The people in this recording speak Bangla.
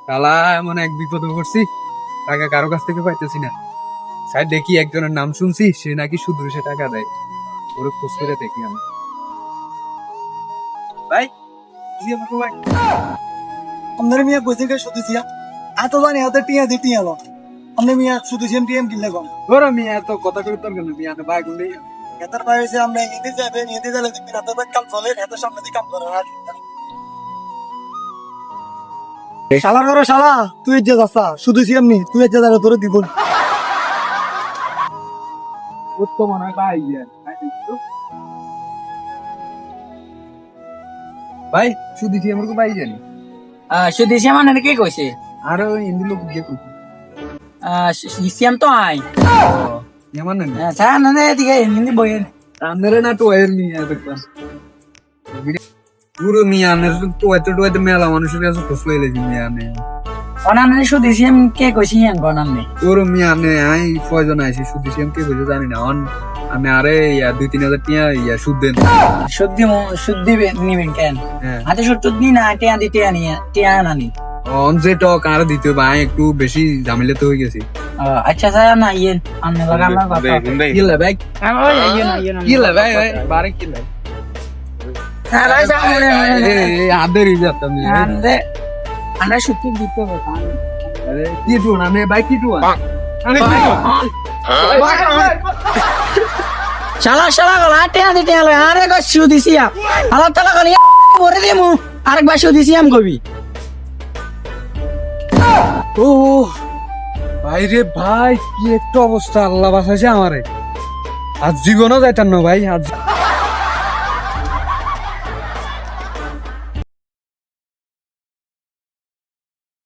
কালা এমন এক বিপদে পড়ছি, টাকা কারো কাছ থেকে পাইতেছি না। স্যার দেখি একজনের নাম শুনছি, সে নাকি শুধু সে টাকা দেয়। ওরে খোঁজ করে দেখি আমি। ভাই জি আমাকে ভাই আমাদের মিয়া কইছে কে শুধু ছিয়া এত জানি হাতে টিয়া দি টিয়া লো আমরা মিয়া শুধু সিএম টিএম কিনলে কম ওরে মিয়া এত কথা কই তোর কেন মিয়া না ভাই গুলি এতার পাই হইছে আমরা ইতি যাবে ইতি গেলে দিবি রাতে বাদ কাম চলে এত সামনে দি কাম করে আর শালা করে শালা তুই যে যাসা শুধু সিএম নি তুই যে যারা তোরে দিব উত্তম মনে হয় ভাই ভাই শুধু কি আমাকে ভাই জানি সুদেশি মানে কে কইছে আরো হিন্দি লোক দিয়ে কই সিএম তো আই এমন না ছাড়া না দিকে হিন্দি বই andere না তো এর নিয়ে দেখতাম পুরো মিয়া আনের তো এত মেলা মানুষের কাছে খোঁজ লইলে মিয়া নে অনানে সুদেশি কে কইছি ইয়ান গনানে পুরো মিয়া নে আই কয়জন আইছি শুধু সেম কে বুঝে জানি না অন আমি আরে ইয়া 2-3 হাজার টিয়া ইয়া সুদ দেন শুদ্ধি নিবেন কেন হ্যাঁ হাতে সত্তর দিন না টিয়া দিতে আনিয়া টিয়া আনানি অন যে টক আর দিতে ভাই একটু বেশি ঝামেলা তো হয়ে গেছে আচ্ছা স্যার না ইয়েন আননে লাগা আমার কথা কি লে ভাই ওই ইয়েন কি লে ভাই বারে কি লে স্যার আই সামনে এই আদের ইজাত আমি আনদে আনা শুদ্ধি দিতে হবে আরে কি টু না মে ভাই কি টু আরে কি শালা শালা গলা টিয়া দিতে আলো আরে গো সুদিছিয়া আলা তালা গলি বরে দিমু আরেকবার সুদিছিয়াম কবি ও ভাই রে ভাই কি একটা অবস্থা আল্লাহ বাঁচাইছে আমারে আজ জীবনও যাইতাম না ভাই আজ